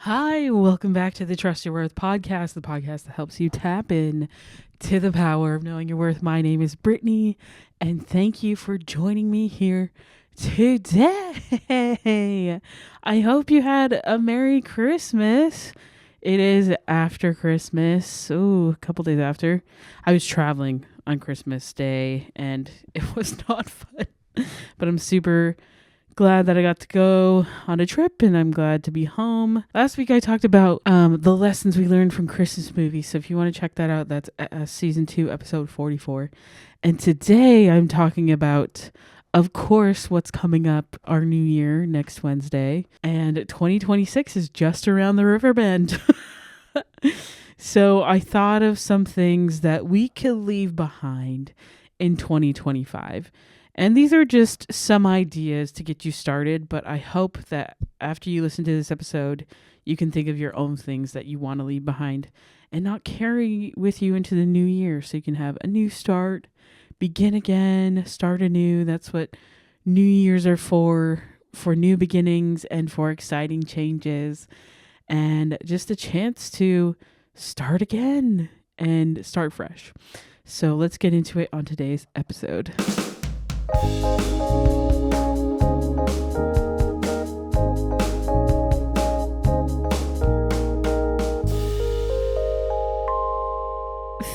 Hi, welcome back to the Trust Your Worth podcast, the podcast that helps you tap in to the power of knowing your worth. My name is Brittany, and thank you for joining me here today. I hope you had a Merry Christmas. It is after Christmas. Oh, a couple days after. I was traveling on Christmas Day, and it was not fun, but I'm super glad that I got to go on a trip, and I'm glad to be home. Last week I talked about the lessons we learned from Christmas movies. So if you want to check that out, that's season 2, episode 44. And today I'm talking about, of course, what's coming up, our new year next Wednesday. And 2026 is just around the river bend. So I thought of some things that we could leave behind in 2025. And these are just some ideas to get you started, but I hope that after you listen to this episode, you can think of your own things that you want to leave behind and not carry with you into the new year, so you can have a new start, begin again, start anew. That's what New Year's are for new beginnings and for exciting changes, and just a chance to start again and start fresh. So let's get into it on today's episode.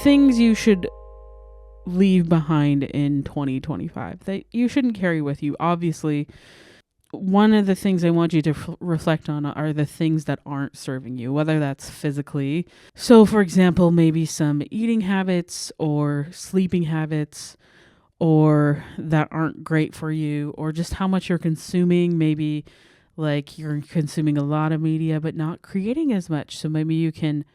Things you should leave behind in 2025 that you shouldn't carry with you. Obviously, one of the things I want you to reflect on are the things that aren't serving you, whether that's physically. So, for example, maybe some eating habits or sleeping habits, or that aren't great for you, or just how much you're consuming. Maybe like you're consuming a lot of media but not creating as much. So maybe you can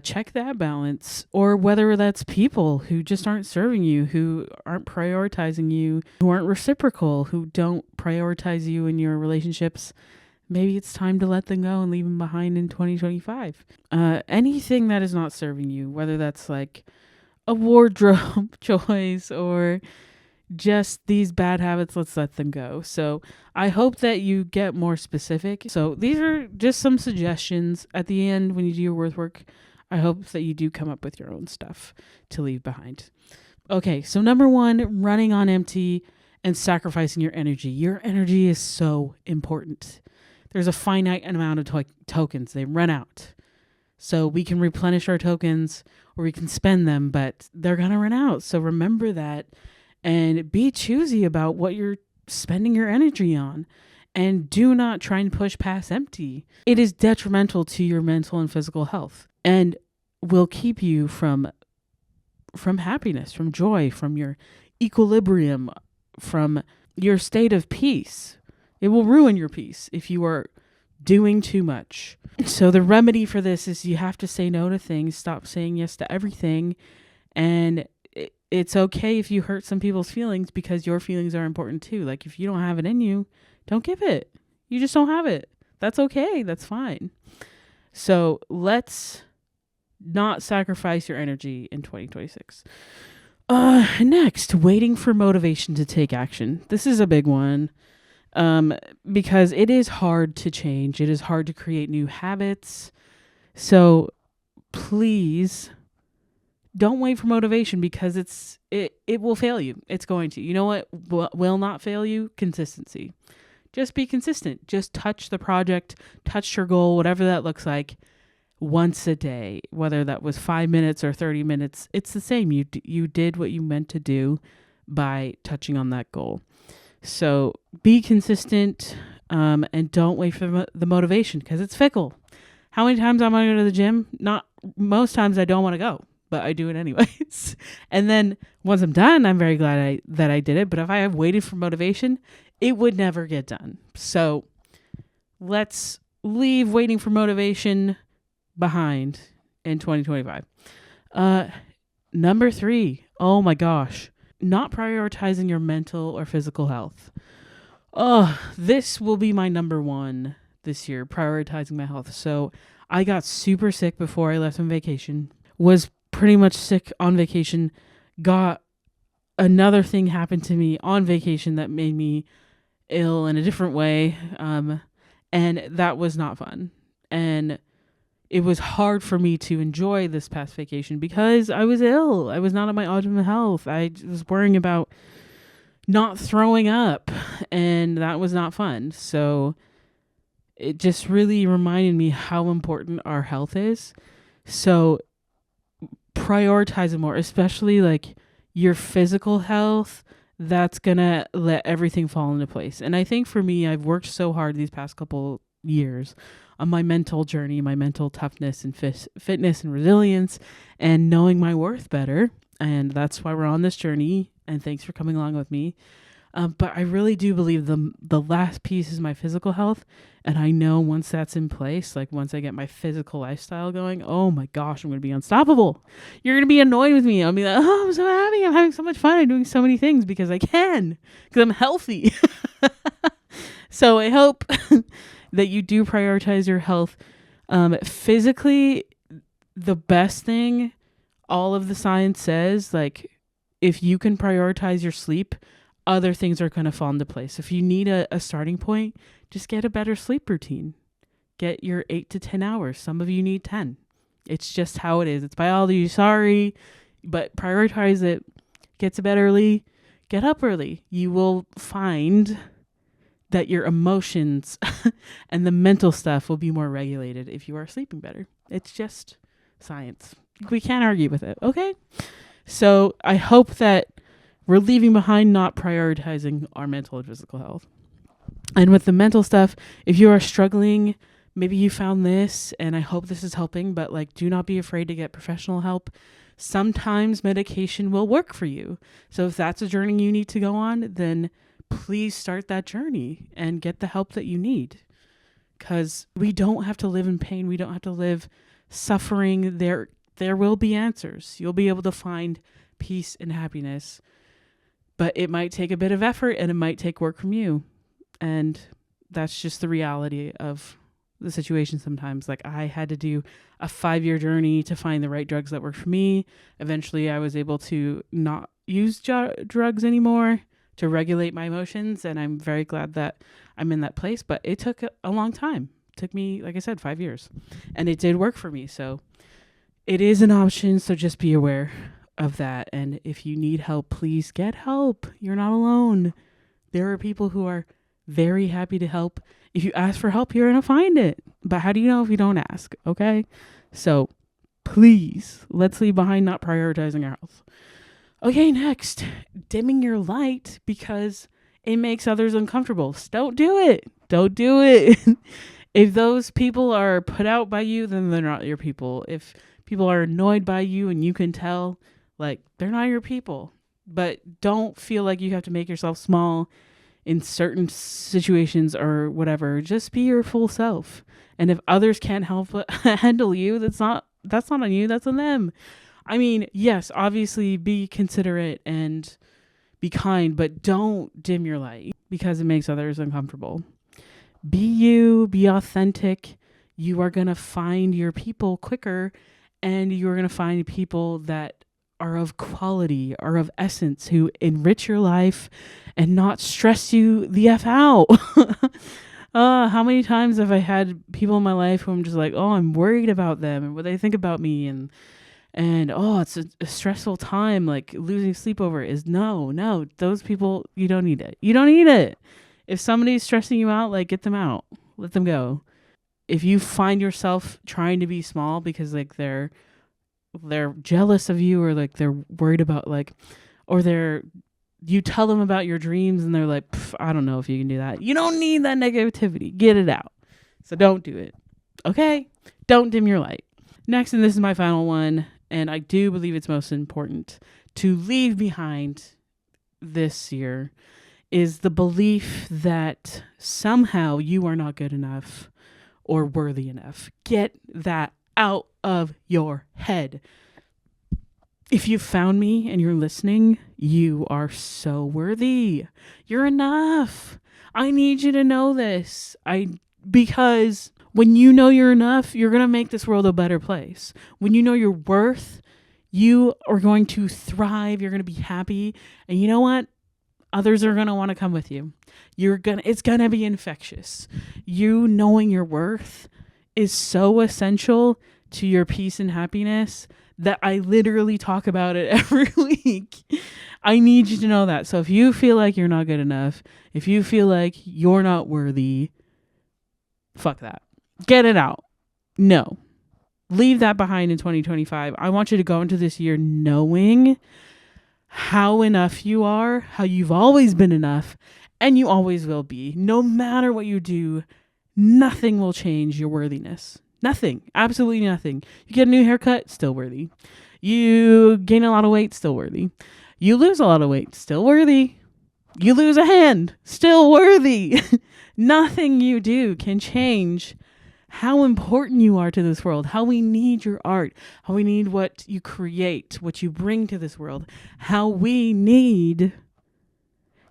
check that balance, or whether that's people who just aren't serving you, who aren't prioritizing you, who aren't reciprocal, who don't prioritize you in your relationships. Maybe it's time to let them go and leave them behind in 2025. Anything that is not serving you, whether that's like a wardrobe choice or just these bad habits, let's let them go. So I hope that you get more specific. So these are just some suggestions at the end when you do your worth work. I hope that you do come up with your own stuff to leave behind. Okay, so number 1, running on empty and sacrificing your energy. Your energy is so important. There's a finite amount of tokens. They run out. So we can replenish our tokens or we can spend them, but they're going to run out. So remember that and be choosy about what you're spending your energy on, and do not try and push past empty. It is detrimental to your mental and physical health and will keep you from happiness, from joy, from your equilibrium, from your state of peace. It will ruin your peace if you are doing too much. So the remedy for this is you have to say no to things, stop saying yes to everything, and it's okay if you hurt some people's feelings, because your feelings are important too. Like if you don't have it in you, don't give it. You just don't have it. That's okay. That's fine. So let's not sacrifice your energy in 2026. Next, waiting for motivation to take action. This is a big one. Because it is hard to change. It is hard to create new habits. So please don't wait for motivation, because it will fail you. It's going to. You know what will not fail you? Consistency. Just be consistent. Just touch the project, touch your goal, whatever that looks like, once a day, whether that was 5 minutes or 30 minutes. It's the same. You did what you meant to do by touching on that goal. So be consistent, and don't wait for the motivation, because it's fickle. How many times am I going to go to the gym? Not most times. I don't want to go, but I do it anyways. And then once I'm done, I'm very glad that I did it. But if I have waited for motivation, it would never get done. So let's leave waiting for motivation behind in 2025. Number 3. Oh my gosh. Not prioritizing your mental or physical health. Oh, this will be my number 1 this year, prioritizing my health. So I got super sick before I left on vacation, was pretty much sick on vacation, got another thing happened to me on vacation that made me ill in a different way. And that was not fun. And it was hard for me to enjoy this past vacation because I was ill. I was not at my optimum health. I was worrying about not throwing up, and that was not fun. So it just really reminded me how important our health is. So prioritize it more, especially like your physical health. That's gonna let everything fall into place. And I think for me, I've worked so hard these past couple years on my mental journey, my mental toughness and fitness and resilience, and knowing my worth better. And that's why we're on this journey. And thanks for coming along with me. But I really do believe the last piece is my physical health. And I know once that's in place, like once I get my physical lifestyle going, oh my gosh, I'm going to be unstoppable. You're going to be annoyed with me. I'll be like, oh, I'm so happy. I'm having so much fun. I'm doing so many things because I can, because I'm healthy. So I hope that you do prioritize your health. Physically, the best thing, all of the science says, like, if you can prioritize your sleep, other things are going to fall into place. If you need a starting point, just get a better sleep routine. Get your 8 to 10 hours. Some of you need 10. It's just how it is. It's biology. Sorry, but prioritize it. Get to bed early. Get up early. You will find that your emotions and the mental stuff will be more regulated if you are sleeping better. It's just science. We can't argue with it. Okay? So I hope that we're leaving behind not prioritizing our mental and physical health. And with the mental stuff, if you are struggling, maybe you found this, and I hope this is helping, but like, do not be afraid to get professional help. Sometimes medication will work for you. So if that's a journey you need to go on, then please start that journey and get the help that you need. Because we don't have to live in pain. We don't have to live suffering. There will be answers. You'll be able to find peace and happiness. But it might take a bit of effort and it might take work from you. And that's just the reality of the situation sometimes. Like, I had to do a 5-year journey to find the right drugs that worked for me. Eventually, I was able to not use drugs anymore to regulate my emotions. And I'm very glad that I'm in that place. But it took a long time. It took me, like I said, 5 years. And it did work for me. So it is an option. So just be aware of that. And if you need help, please get help. You're not alone. There are people who are very happy to help. If you ask for help, you're going to find it. But how do you know if you don't ask? Okay? So please, let's leave behind not prioritizing our health. Okay, next, dimming your light because it makes others uncomfortable. Don't do it. Don't do it. If those people are put out by you, then they're not your people. If people are annoyed by you and you can tell, like, they're not your people. But don't feel like you have to make yourself small in certain situations or whatever. Just be your full self. And if others can't help but handle you, that's not on you, that's on them. I mean, yes, obviously be considerate and be kind, but don't dim your light because it makes others uncomfortable. Be you, be authentic. You are going to find your people quicker, and you're going to find people that are of quality, are of essence, who enrich your life and not stress you the F out. How many times have I had people in my life who I'm just like, oh, I'm worried about them and what they think about me, and oh, it's a stressful time, like losing sleep over it. Is no, those people, you don't need it. You don't need it. If somebody's stressing you out, like, get them out, let them go. If you find yourself trying to be small because like they're jealous of you, or like they're worried about, like, or you tell them about your dreams and they're like, I don't know if you can do that. You don't need that negativity. Get it out. So don't do it. Okay? Don't dim your light. Next, and this is my final one, and I do believe it's most important to leave behind this year, is the belief that somehow you are not good enough or worthy enough. Get that out of your head. If you found me and you're listening, you are so worthy. You're enough. I need you to know this. Because when you know you're enough, you're going to make this world a better place. When you know your worth, you are going to thrive. You're going to be happy. And you know what? Others are going to want to come with you. It's going to be infectious. You knowing your worth is so essential to your peace and happiness that I literally talk about it every week. I need you to know that. So if you feel like you're not good enough, if you feel like you're not worthy, fuck that. Get it out. No. Leave that behind in 2025. I want you to go into this year knowing how enough you are, how you've always been enough, and you always will be. No matter what you do, nothing will change your worthiness. Nothing. Absolutely nothing. You get a new haircut, still worthy. You gain a lot of weight, still worthy. You lose a lot of weight, still worthy. You lose a hand, still worthy. Nothing you do can change how important you are to this world, how we need your art, how we need what you create, what you bring to this world, how we need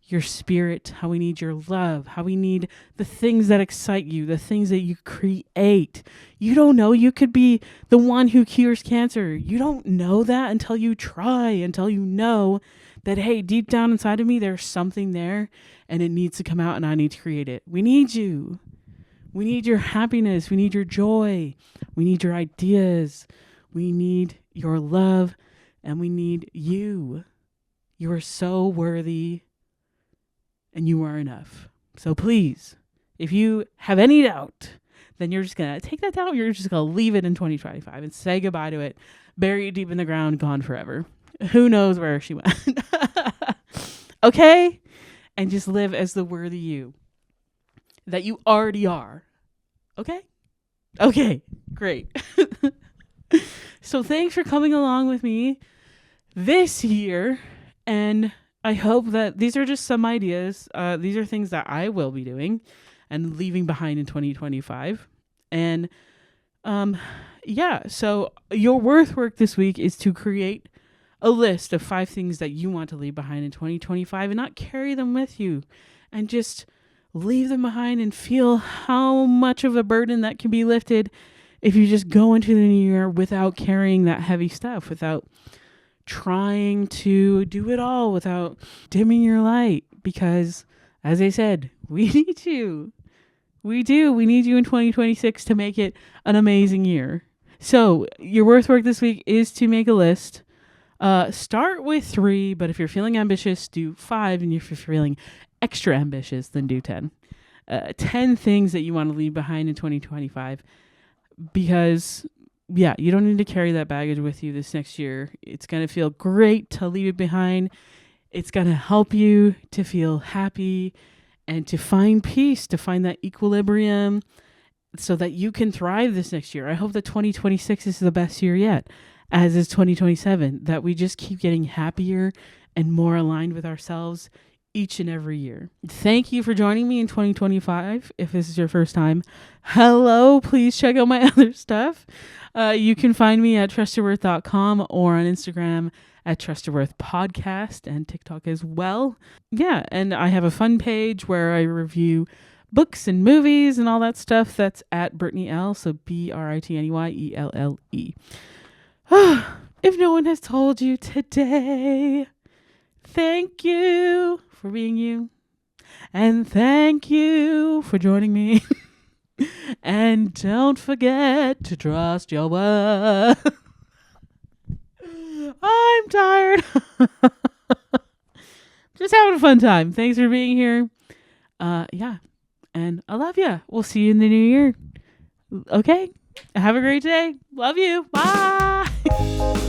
your spirit, how we need your love, how we need the things that excite you, the things that you create. You don't know. You could be the one who cures cancer. You don't know that until you try, until you know that, hey, deep down inside of me, there's something there and it needs to come out and I need to create it. We need you. We need your happiness. We need your joy. We need your ideas. We need your love and we need you. You are so worthy. And you are enough. So please, if you have any doubt, then you're just going to take that doubt. You're just going to leave it in 2025 and say goodbye to it. Bury it deep in the ground, gone forever. Who knows where she went? Okay? And just live as the worthy you that you already are. Okay? Okay, great. So thanks for coming along with me this year. And I hope that these are just some ideas. These are things that I will be doing and leaving behind in 2025. And so your worth work this week is to create a list of 5 things that you want to leave behind in 2025 and not carry them with you and just leave them behind and feel how much of a burden that can be lifted if you just go into the new year without carrying that heavy stuff, without trying to do it all, without dimming your light, because as I said, we need you. We do. We need you in 2026 to make it an amazing year. So your worth work this week is to make a list. Start with 3, but if you're feeling ambitious, do 5. And if you're feeling extra ambitious, then do 10. 10 things that you want to leave behind in 2025, because you don't need to carry that baggage with you this next year. It's going to feel great to leave it behind. It's going to help you to feel happy and to find peace, to find that equilibrium so that you can thrive this next year. I hope that 2026 is the best year yet, as is 2027, that we just keep getting happier and more aligned with ourselves each and every year. Thank you for joining me in 2025. If this is your first time, hello, please check out my other stuff. You can find me at trustyourworth.com or on Instagram at trustyourworth podcast and TikTok as well. Yeah, and I have a fun page where I review books and movies and all that stuff. That's at Brittany L. So BritneyElle. If no one has told you today, thank you for being you. And thank you for joining me. And don't forget to trust your worth. I'm tired. Just having a fun time. Thanks for being here. And I love you. We'll see you in the new year. Okay? Have a great day. Love you. Bye.